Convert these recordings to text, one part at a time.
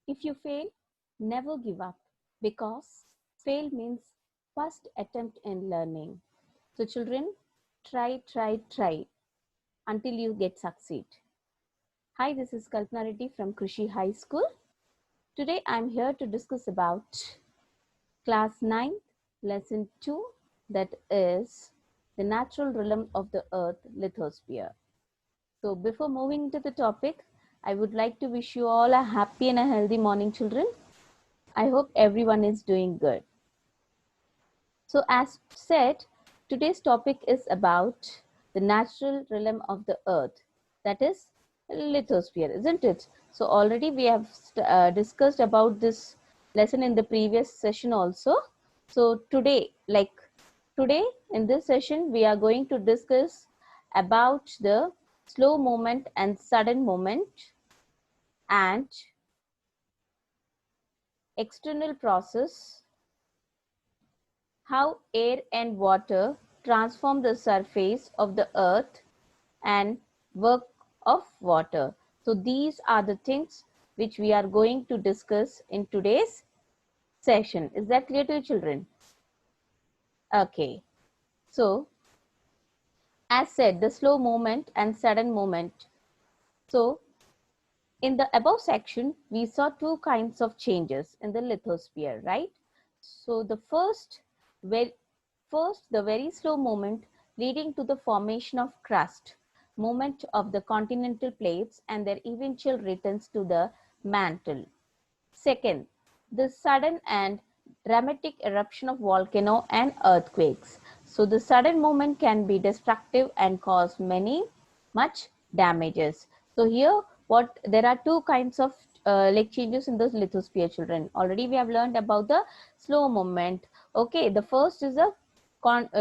If you fail, never give up, because fail means first attempt in learning. So children, try until you get succeed. Hi, this is Kalpana Reddy from Krishi High School. Today I'm here to discuss about class 9, lesson 2, that is the natural realm of the earth, lithosphere. So before moving into the topic, I would like to wish you all a happy and a healthy morning, children. I hope everyone is doing good. So as said, today's topic is about the natural realm of the earth, that is lithosphere, isn't it? So already we have discussed about this lesson in the previous session also. So today in this session, we are going to discuss about the slow movement and sudden movement and external process, how air and water transform the surface of the earth and work of water. So these are the things which we are going to discuss in today's session. Is that clear to you, children? Okay. So as said, the slow movement and sudden movement. So in the above section, we saw two kinds of changes in the lithosphere, right? So the first, the very slow movement leading to the formation of crust, movement of the continental plates and their eventual returns to the mantle. Second, the sudden and dramatic eruption of volcano and earthquakes. So the sudden movement can be destructive and cause much damages. So here there are two kinds of like changes in the lithosphere, children. Already we have learned about the slow movement. Okay, the first is the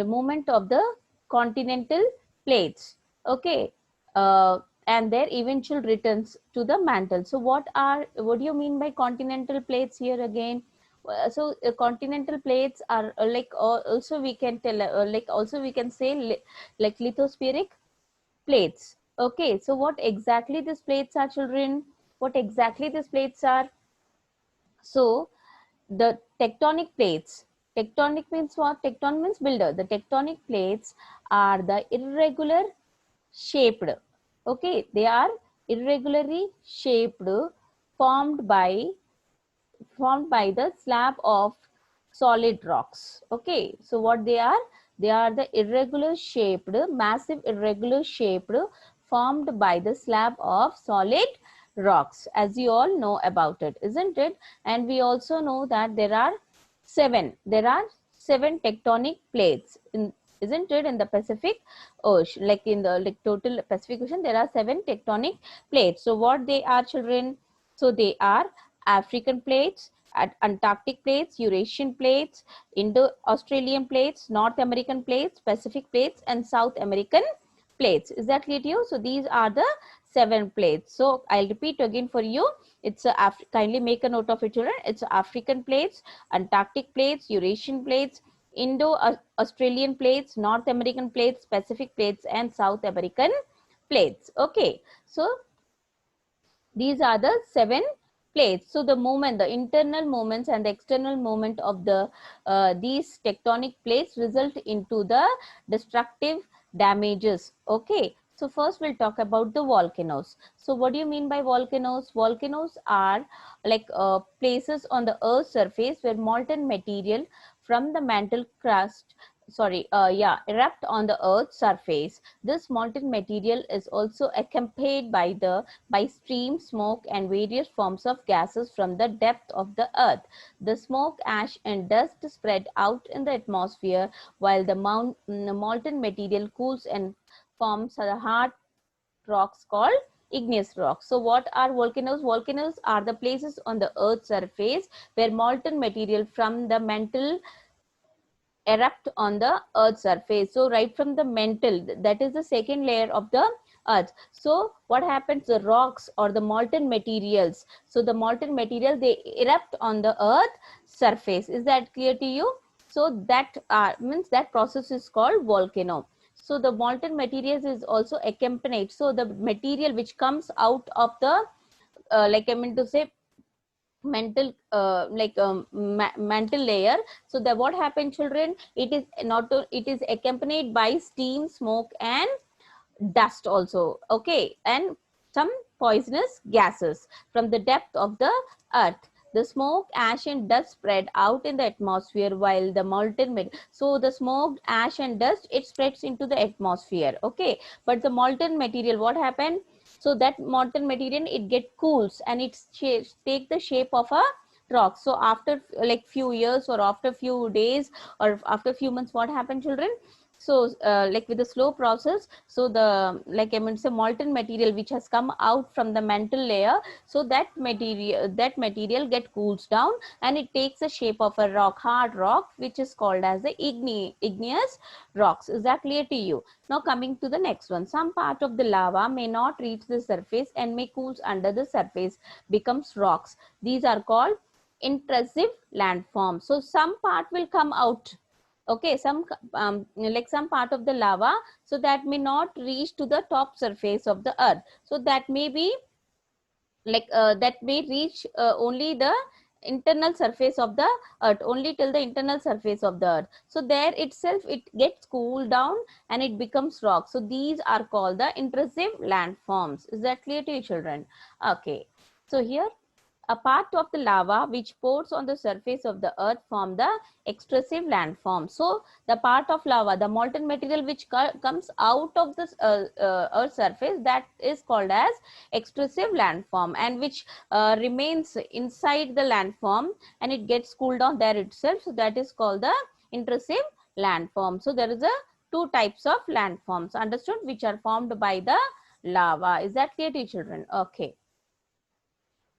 movement of the continental plates. Okay, and their eventual returns to the mantle. So what do you mean by continental plates here again? Continental plates are also we can tell also we can say like lithospheric plates. Okay, so what exactly these plates are, children? What exactly these plates are? So the tectonic plates. Tectonic means what? Tectonic means builder. The tectonic plates are the irregular shaped. Okay, they are irregularly shaped, formed by the slab of solid rocks. Okay, so what they are? They are the irregular shaped, massive irregular shaped, formed by the slab of solid rocks, as you all know about it, isn't it? And we also know that there are seven tectonic plates in, isn't it, in the Pacific Ocean, like in the total Pacific Ocean there are 7 tectonic plates. So what they are, children? So they are African plates, Antarctic plates, Eurasian plates, Indo-Australian plates, North American plates, Pacific plates, and South American plates. Is that clear to you? So these are the 7 plates. So I'll repeat again for you. It's kindly make a note of it, children. It's African plates, Antarctic plates, Eurasian plates, Indo-Australian plates, North American plates, Pacific plates, and South American plates. Okay. So these are the 7 plates. So the movement, the internal movements and the external movement of the these tectonic plates result into the destructive damages. Okay. So first we'll talk about the volcanoes. So what do you mean by volcanoes? Volcanoes are like places on the earth's surface where molten material from the mantle crust erupt on the earth's surface. This molten material is also accompanied by steam, smoke, and various forms of gases from the depth of the earth. The smoke, ash, and dust spread out in the atmosphere while the molten material cools and forms the hard rocks called igneous rocks. So what are volcanoes? Volcanoes are the places on the earth's surface where molten material from the mantle erupt on the earth's surface. So right from the mantle, that is the second layer of the earth. So what happens? The rocks or the molten materials, so the molten material, they erupt on the earth surface. Is that clear to you? So that means that process is called volcano. So the molten materials is also accompanied. So the material which comes out of the like I mean to say mantle layer. So that what happened, children, it is accompanied by steam, smoke and dust also, okay, and some poisonous gases from the depth of the earth. The smoke, ash and dust spread out in the atmosphere while the so the smoke, ash and dust, it spreads into the atmosphere, okay, but the molten material, what happened, so that molten material, it get cools and it take the shape of a rock. So after like few years or after few days or after few months, what happened, children, so like with the slow process, so the, like I mean, say molten material which has come out from the mantle layer, so that material get cools down and it takes the shape of a rock, hard rock, which is called as the igneous rocks. Is that clear to you? Now coming to the next one, some part of the lava may not reach the surface and may cools under the surface, becomes rocks. These are called intrusive landforms. So some part will come out, okay, some like some part of the lava, so that may not reach to the top surface of the earth, so that may be like that may reach only the internal surface of the earth, only till the internal surface of the earth, so there itself it gets cooled down and it becomes rock. So these are called the intrusive landforms. Is that clear to you, children? Okay, so here a part of the lava which pours on the surface of the earth form the extrusive landform. So the part of lava, the molten material which comes out of the earth surface, that is called as extrusive landform, and which remains inside the landform and it gets cooled down there itself. So that is called the intrusive landform. So there is a two types of landforms, understood, which are formed by the lava. Is that clear to you, children? Okay.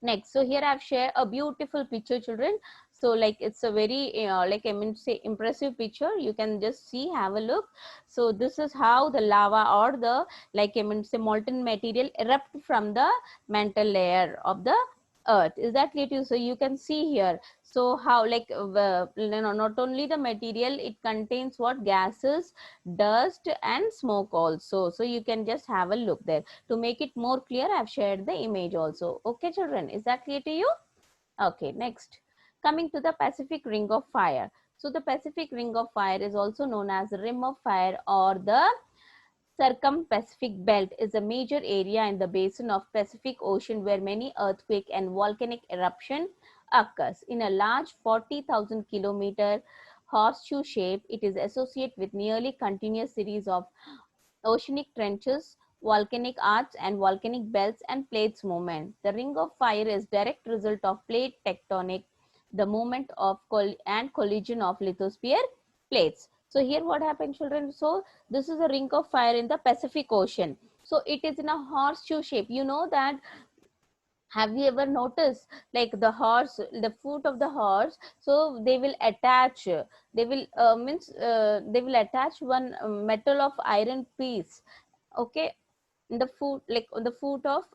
Next, so here I've shared a beautiful picture, children. So like it's a very like I mean say impressive picture. You can just see, have a look. So this is how the lava or the, like I mean say molten material erupt from the mantle layer of the earth. Is that clear to you? So you can see here, so how like not only the material, it contains what gases, dust and smoke also. So you can just have a look there. To make it more clear, I've shared the image also. Okay, children, is that clear to you? Okay, next, coming to the Pacific Ring of Fire. So the Pacific Ring of Fire is also known as the Rim of Fire or the Circum-Pacific Belt, is a major area in the basin of Pacific Ocean where many earthquake and volcanic eruption occurs. In a large 40,000 kilometer horseshoe shape, it is associated with nearly continuous series of oceanic trenches, volcanic arcs and volcanic belts and plates movement. The ring of fire is direct result of plate tectonic, the movement of and collision of lithosphere plates. So here what happened, children? So this is a ring of fire in the Pacific Ocean. So it is in a horseshoe shape. You know that, have you ever noticed, like the horse, the foot of the horse, so they will attach, they will they will attach one metal of iron piece, okay, in the foot, like on the foot of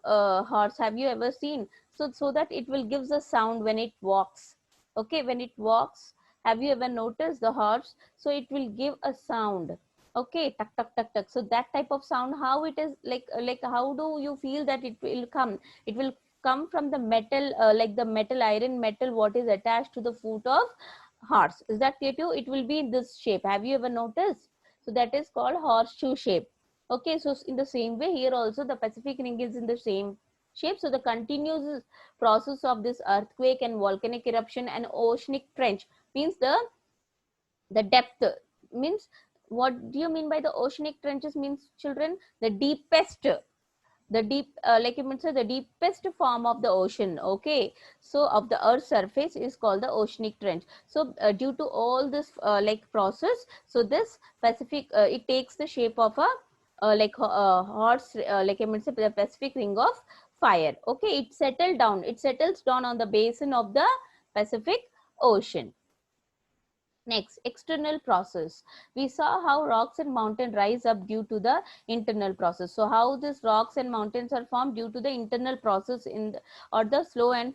horse. Have you ever seen? So that it will gives a sound when it walks, okay, when it walks. Have you ever noticed the horse? So it will give a sound, okay, tuck tuck tuck tuck. So that type of sound, how it is, like how do you feel that it will come? It will come from the metal, like the metal, iron metal, what is attached to the foot of horse. Is that clear to you? It will be in this shape. Have you ever noticed? So that is called horseshoe shape. Okay, so in the same way, here also the Pacific ring is in the same shape. So the continuous process of this earthquake and volcanic eruption and oceanic trench means the depth, means, what do you mean by the oceanic trenches means, children? The deepest, the deep, like you say, the deepest form of the ocean, okay, so of the earth's surface is called the oceanic trench. So due to all this like process, so this Pacific, it takes the shape of a horse, like I say, the Pacific ring of fire, okay, it settles down on the basin of the Pacific Ocean. Next, external process. We saw how rocks and mountains rise up due to the internal process. So how these rocks and mountains are formed due to the internal process in the, or the slow and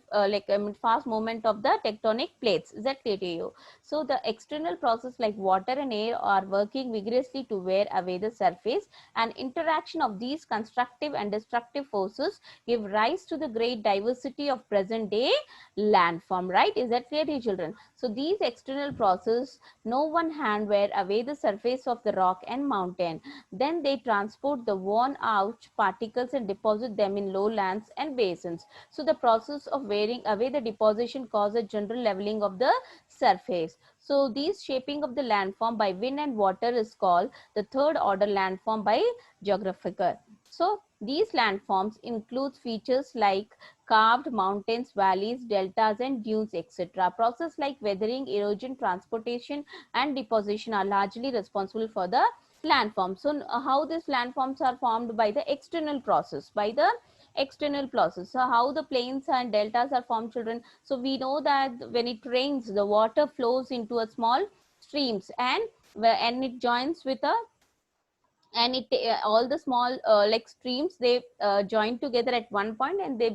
fast movement of the tectonic plates. Is that clear to you? So the external process like water and air are working vigorously to wear away the surface, and interaction of these constructive and destructive forces give rise to the great diversity of present day landform, right? Is that clear to you, children? So these external processes, no one hand wear away the surface of the rock and mountain. Then they transport the worn out particles and deposit them in lowlands and basins. So the process of wearing away the deposition causes a general leveling of the surface. So these shaping of the landform by wind and water is called the third order landform by geographer. So these landforms include features like carved mountains, valleys, deltas, and dunes, etc. Processes like weathering, erosion, transportation, and deposition are largely responsible for the landforms. So, how these landforms are formed by the external process, by the external process. So, how the plains and deltas are formed, children? So, we know that when it rains, the water flows into a small streams, and it joins with a, and it all the small like streams, they join together at one point, and they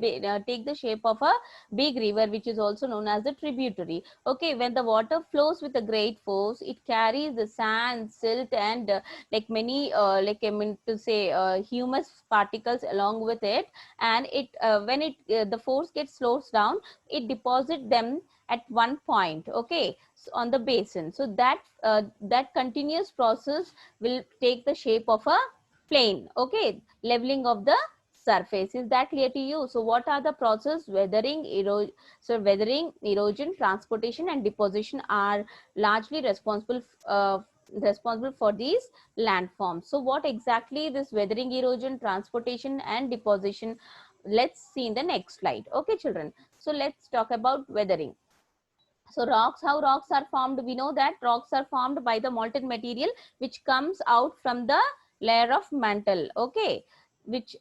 take the shape of a big river, which is also known as the tributary. Okay, when the water flows with a great force, it carries the sand, silt, and like many like I mean to say humus particles along with it, and it when it the force gets slows down, it deposit them at one point, okay, so on the basin. So that continuous process will take the shape of a plane, okay, leveling of the surface. Is that clear to you? So what are the process? Weathering, erosion, transportation, and deposition are largely responsible for these landforms. So what exactly this weathering, erosion, transportation, and deposition? Let's see in the next slide. Okay, children. So let's talk about weathering. So rocks, how rocks are formed? We know that rocks are formed by the molten material which comes out from the layer of mantle, okay, which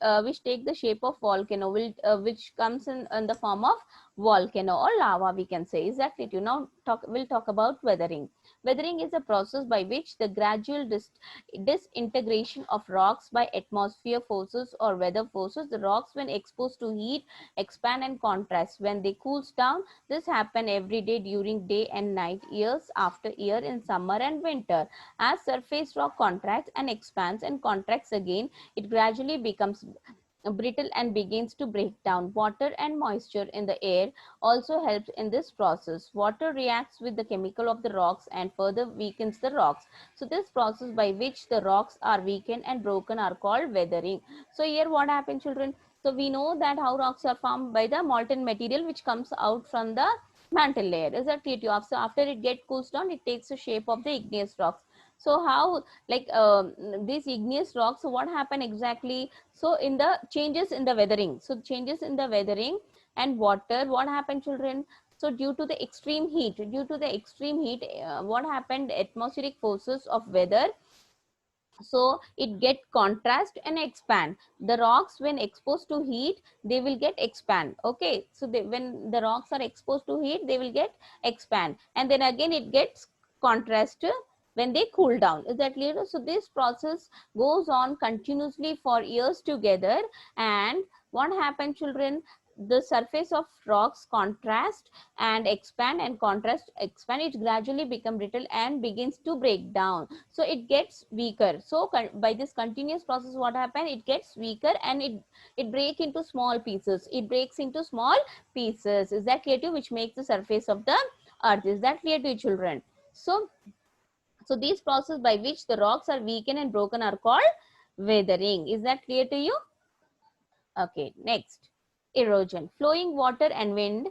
take the shape of volcano, which comes in the form of volcano or lava, we can say. Exactly. You now we'll talk about weathering. Weathering is a process by which the gradual disintegration of rocks by atmosphere forces or weather forces. The rocks, when exposed to heat, expand and contrast. When they cools down, this happen every day during day and night, years after year, in summer and winter. As surface rock contracts and expands and contracts again, it gradually becomes brittle and begins to break down. Water and moisture in the air also helps in this process. Water reacts with the chemical of the rocks and further weakens the rocks. So this process by which the rocks are weakened and broken are called weathering. So here what happens, children? So we know that how rocks are formed by the molten material which comes out from the mantle layer. Is that clear to you? So after it gets cools down, it takes the shape of the igneous rocks. So how like these igneous rocks, so what happened exactly? So in the changes in the weathering, so changes in the weathering and water, what happened, children? So due to the extreme heat, what happened? Atmospheric forces of weather, so it get contrast and expand. The rocks, when exposed to heat, they will get expand, okay. So when the rocks are exposed to heat, they will get expand, and then again it gets contrast when they cool down. Is that clear? So this process goes on continuously for years together, and what happened, children? The surface of rocks contrast and expand, and contrast expand, it gradually become brittle and begins to break down, so it gets weaker. So by this continuous process, what happened? It gets weaker, and it breaks into small pieces. Is that clear to you? Which makes the surface of the earth. Is that clear to you, children? So these process by which the rocks are weakened and broken are called weathering. Is that clear to you? Okay, next, erosion. Flowing water and wind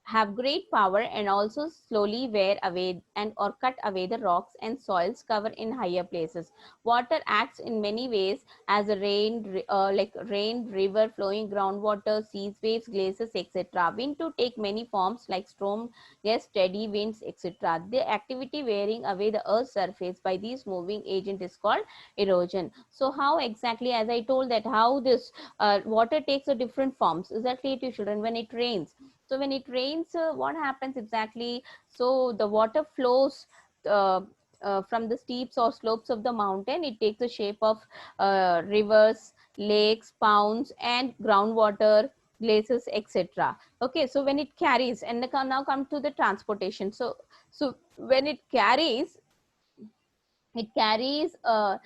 have great power and also slowly wear away and or cut away the rocks and soils cover in higher places. Water acts in many ways as a rain, river, flowing groundwater, seas, waves, glaciers, etc. Wind to take many forms like storm, yes, steady winds, etc. The activity wearing away the earth's surface by these moving agent is called erosion. So how exactly, as I told that how this water takes a different forms. Is that clear to children? When it rains, so when it rains, what happens exactly? So the water flows from the steeps or slopes of the mountain, it takes the shape of rivers, lakes, ponds, and groundwater, glaciers, etc. Okay, so when it carries, and now come to the transportation. So when it carries with a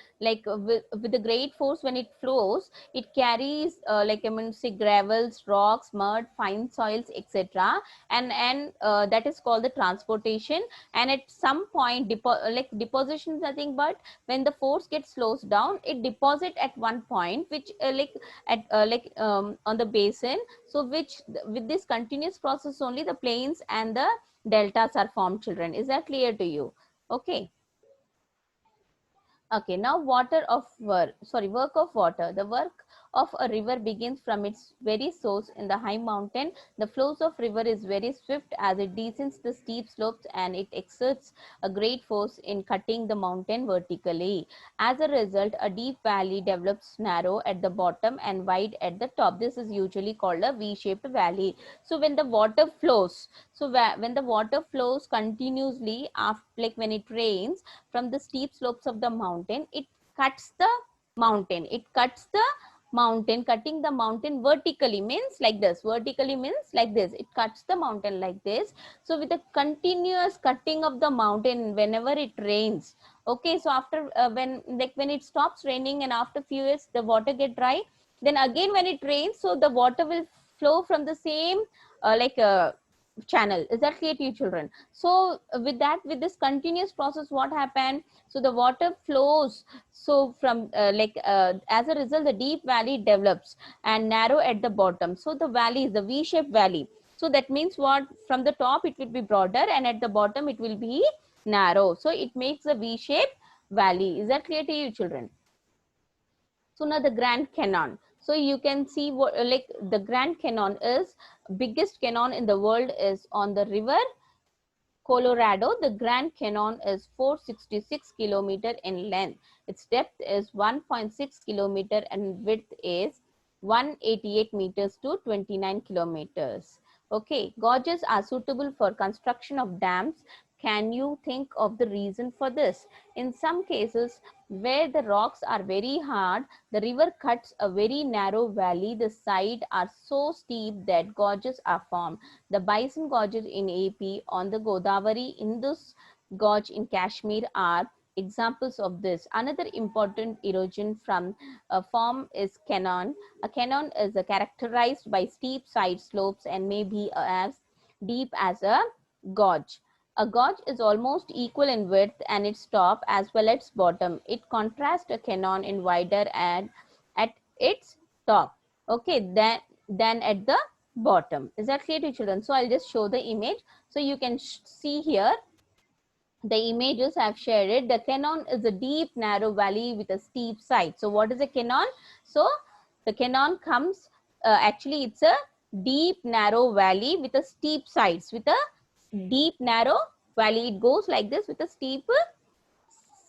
great force. When it flows, it carries like I mean say gravels, rocks, mud, fine soils, etc. And that is called the transportation. And at some point deposition is nothing but when the force gets slows down, it deposit at one point, which on the basin. So which with this continuous process only the plains and the deltas are formed, children. Is that clear to you? Okay. Okay, now work of water. The work of a river begins from its very source in the high mountain. The flows of river is very swift as it descends the steep slopes, and it exerts a great force in cutting the mountain vertically. As a result, a deep valley develops narrow at the bottom and wide at the top. This is usually called a V-shaped valley. So when the water flows, when the water flows continuously after, like when it rains, from the steep slopes of the mountain, it cuts the mountain. It cuts the mountain. Cutting the mountain vertically means like this. Vertically means like this. It cuts the mountain like this. So with a continuous cutting of the mountain whenever it rains. Okay, so after when it stops raining and after few years the water get dry, then again when it rains, so the water will flow from the same channel. Is that clear to you, children? So with this continuous process, what happened? So the water flows. So from as a result, the deep valley develops and narrow at the bottom. So the valley is the V-shaped valley. So that means what? From the top it will be broader, and at the bottom it will be narrow. So it makes a V-shaped valley. Is that clear to you, children? So now the Grand Canyon. So you can see what like the Grand Canyon is biggest canyon in the world is on the river Colorado. The Grand Canyon is 466 kilometer in length. Its depth is 1.6 kilometer and width is 188 meters to 29 kilometers. Okay, gorges are suitable for construction of dams. Can you think of the reason for this? In some cases where the rocks are very hard, the river cuts a very narrow valley. The sides are so steep that gorges are formed. The Bison Gorges in AP, on the Godavari, Indus Gorge in Kashmir are examples of this. Another important erosion from a form is canyon. A canyon is characterized by steep side slopes and may be as deep as a gorge. A gorge is almost equal in width and its top as well as its bottom. It contrasts a canyon in wider and at its top. Okay, then at the bottom. Is that clear to children? So I'll just show the image. So you can see here the images I've shared it. The canyon is a deep narrow valley with a steep side. So what is a canyon? So the canyon comes actually it's a deep narrow valley with a steep sides, with a deep narrow valley. It goes like this with a steep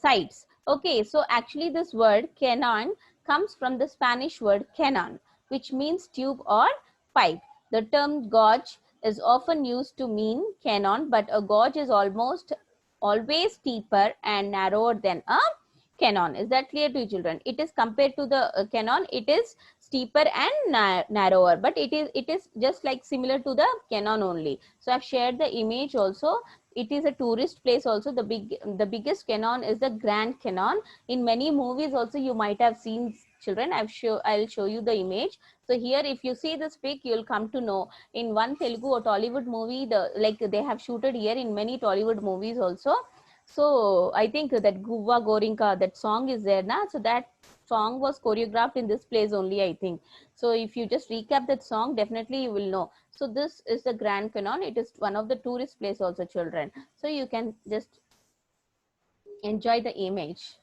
sides. Okay, so actually this word canyon comes from the Spanish word canon, which means tube or pipe. The term gorge is often used to mean canyon, but a gorge is almost always steeper and narrower than a canyon. Is that clear to you, children? It is compared to the canyon, it is steeper and narrower, but it is just like similar to the canyon only. So I've shared the image also. It is a tourist place also. The biggest canyon is the Grand Canyon. In many movies also you might have seen, children. I'll show you the image. So here if you see this pic, you'll come to know in one Telugu or Tollywood movie, they have shooted here in many Tollywood movies also. So I think that Guva Gorinka, that song is there now. So that song was choreographed in this place only, I think. So if you just recap that song, definitely you will know. So this is the Grand Canyon. It is one of the tourist place also, children. So you can just enjoy the image.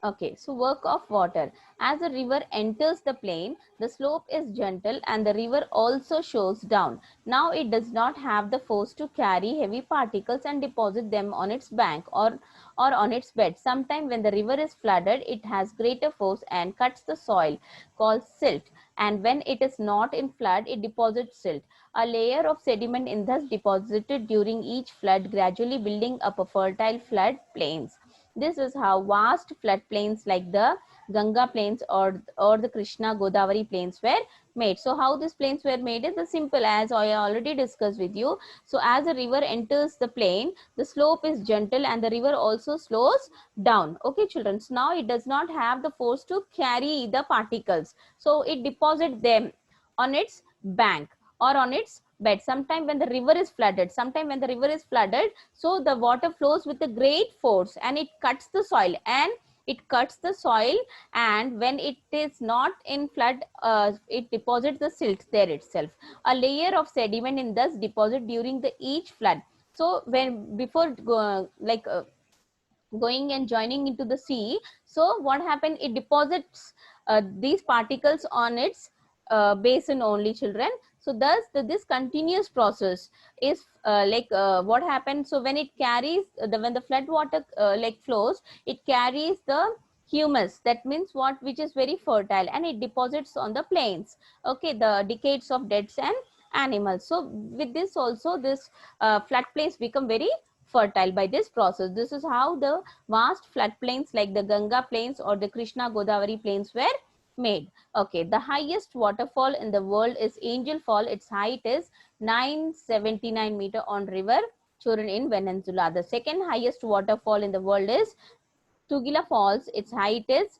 Okay, so work of water. As the river enters the plain, the slope is gentle and the river also shows down. Now it does not have the force to carry heavy particles and deposit them on its bank or on its bed. Sometimes when the river is flooded, it has greater force and cuts the soil called silt. And when it is not in flood, it deposits silt. A layer of sediment is thus deposited during each flood, gradually building up a fertile flood plains. This is how vast flood plains like the Ganga plains or the Krishna Godavari plains were made. So how these plains were made is simple, as I already discussed with you. So as a river enters the plain, the slope is gentle and the river also slows down. Okay, children. So now it does not have the force to carry the particles. So it deposits them on its bank or on its bed. Sometime when the river is flooded, so the water flows with a great force and it cuts the soil, and when it is not in flood, it deposits the silt there itself. A layer of sediment in thus deposit during the each flood. So when before going and joining into the sea, so what happened, it deposits these particles on its basin only, children. So thus this continuous process is what happened. So when it carries when the flood water flows, it carries the humus, that means what, which is very fertile, and it deposits on the plains, okay, the decades of dead and animals. So with this also, this floodplains become very fertile by this process. This is how the vast floodplains like the Ganga plains or the Krishna Godavari plains were made. Okay, the highest waterfall in the world is Angel Fall. Its height is 979 meter on river Churun in Venezuela. The second highest waterfall in the world is Tugela Falls. Its height is,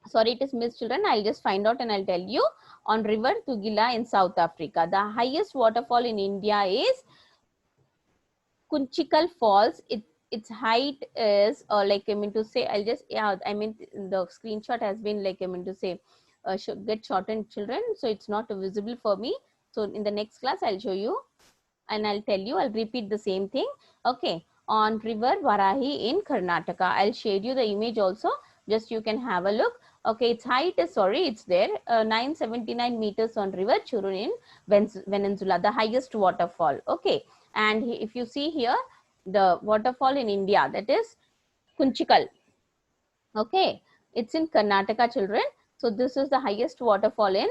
sorry, it is missed, children. I'll just find out and I'll tell you. On river Tugela in South Africa. The highest waterfall in India is Kunchikal Falls. Its height is I mean to say, I'll just, yeah, I mean the screenshot has been I mean to say should get shortened, children, so it's not visible for me. So in the next class I'll show you and I'll tell you, I'll repeat the same thing. Okay, on river Varahi in Karnataka. I'll share you the image also, just you can have a look. Okay, its height is, sorry, it's there, 979 meters on river Churun in Venezuela, the highest waterfall. Okay, and if you see here, the waterfall in India, that is Kunchikal. Okay, it's in Karnataka, children. So this is the highest waterfall in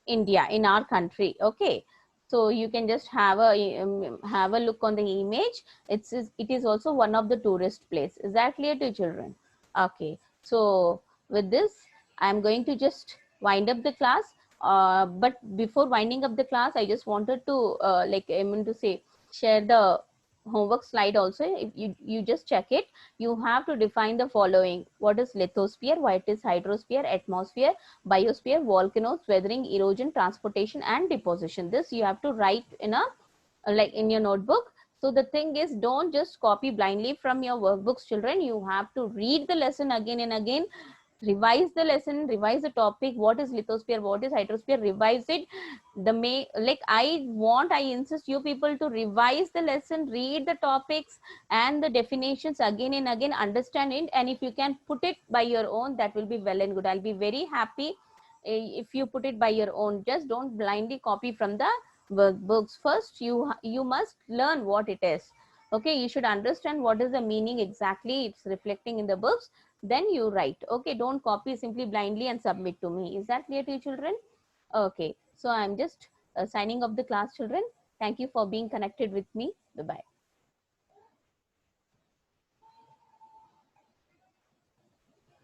India, in our country. Okay, so you can just have a look on the image. It is also one of the tourist place. Is that clear to children? Okay, so with this I am going to just wind up the class. But before winding up the class, I just wanted to I mean to say, share the homework slide also. If you just check it, you have to define the following: what is lithosphere, what is hydrosphere, atmosphere, biosphere, volcanoes, weathering, erosion, transportation, and deposition. This you have to write in a in your notebook. So the thing is, don't just copy blindly from your workbooks, children. You have to read the lesson again and again, revise the lesson, revise the topic, what is lithosphere, what is hydrosphere, revise it. I insist you people to revise the lesson, read the topics and the definitions again and again, understand it, and if you can put it by your own, that will be well and good. I'll be very happy if you put it by your own. Just don't blindly copy from the workbooks. First you must learn what it is. Okay, you should understand what is the meaning exactly it's reflecting in the books, then you write. Okay, don't copy simply blindly and submit to me. Is that clear to you, children? Okay, so I'm just signing off the class, children. Thank you for being connected with me. Bye bye.